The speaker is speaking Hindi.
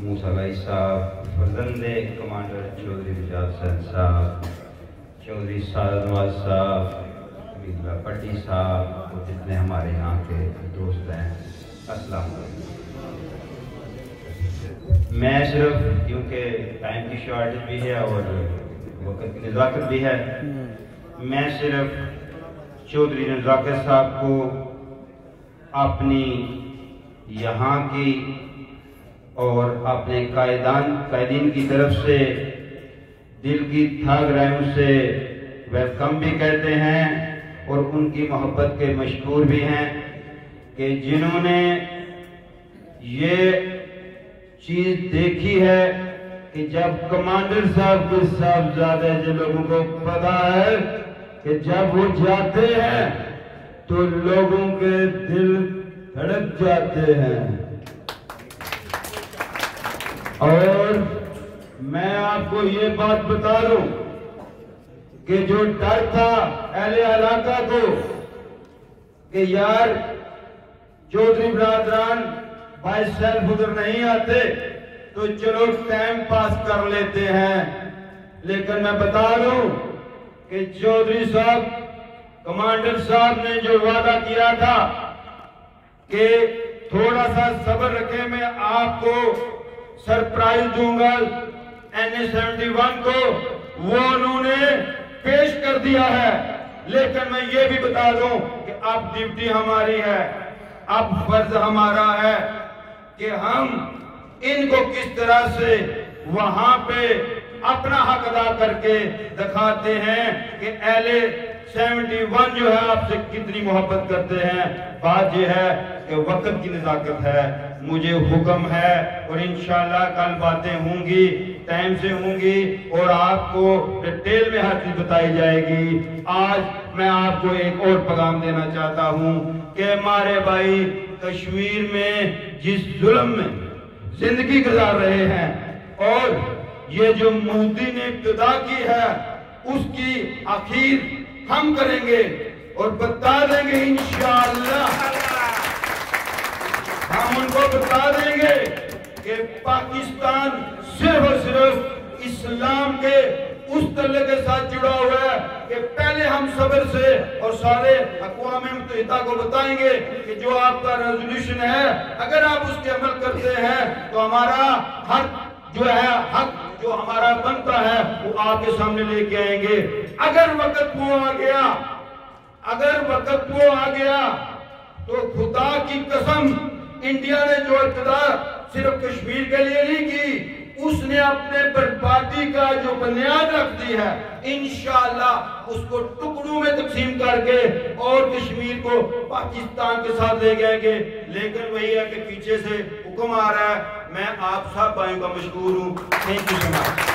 मूसा भाई साहब, फर्जंदे कमांडर चौधरी रिजात साहब, चौधरी साद नवाज साहब, पट्टी साहब और जितने हमारे यहाँ के दोस्त हैं, अस्सलाम वालेकुम। मैं सिर्फ क्योंकि टाइम की शॉर्टेज भी है और वक्त की नज़ाकत भी है, मैं सिर्फ चौधरी नज़ाकत साहब को अपनी यहाँ की और अपने कायदीन की तरफ से दिल की थाग गहराइयों से वेलकम भी कहते हैं और उनकी मोहब्बत के मशहूर भी हैं कि जिन्होंने ये चीज देखी है कि जब कमांडर साहब के साहबजादे जो लोगों को पता है कि जब वो जाते हैं तो लोगों के दिल धड़क जाते हैं। और मैं आपको ये बात बता दूं कि जो डर था अहले इलाका को कि यार चौधरी बरादरान बाय सेल्फ उधर नहीं आते तो चलो टाइम पास कर लेते हैं, लेकिन मैं बता दूं कि चौधरी साहब कमांडर साहब ने जो वादा किया था कि थोड़ा सा सब्र रखें, मैं आपको सरप्राइज दूंगा NA-71 को, वो उन्होंने पेश कर दिया है। लेकिन मैं ये भी बता दूं कि अब ड्यूटी हमारी है, अब फर्ज हमारा है कि हम इनको किस तरह से वहां पे अपना हक अदा करके दिखाते हैं कि NA-71 जो है आपसे कितनी मोहब्बत करते हैं। बात यह है कि वक्त की नज़ाकत है, मुझे हुक्म है और इंशाल्लाह कल बातें होंगी, टाइम से होंगी और आपको डिटेल में हर चीज बताई जाएगी। आज मैं आपको एक और पैगाम देना चाहता हूं कि हमारे भाई कश्मीर में जिस जुल्म में जिंदगी गुजार रहे हैं और ये जो मोदी ने इब्तिदा की है उसकी आखिर हम करेंगे और बता देंगे इंशाअल्लाह, हम उनको बता देंगे कि पाकिस्तान सिर्फ और सिर्फ इस्लाम के उस तल्ले के साथ जुड़ा हुआ है कि पहले हम सब्र से और सारे अक़वाम मुत्तहिदा को बताएंगे कि जो आपका रेजोल्यूशन है अगर आप उसके अमल करते हैं तो हमारा हक जो है, हक जो हमारा बनता है वो आपके सामने लेके आएंगे। अगर वक्त वो आ गया, अगर वक्त वो आ गया तो खुदा की कसम इंडिया ने जो इब्तिदा सिर्फ कश्मीर के लिए नहीं की, उसने अपने बर्बादी का जो बुनियाद रख दी है, इंशाअल्लाह उसको टुकड़ों में तकसीम करके और कश्मीर को पाकिस्तान के साथ ले जाएंगे। लेकिन वही है कि पीछे से हुक्म आ रहा है। मैं आप सब भाइयों का मशकूर हूँ। Thank you so much.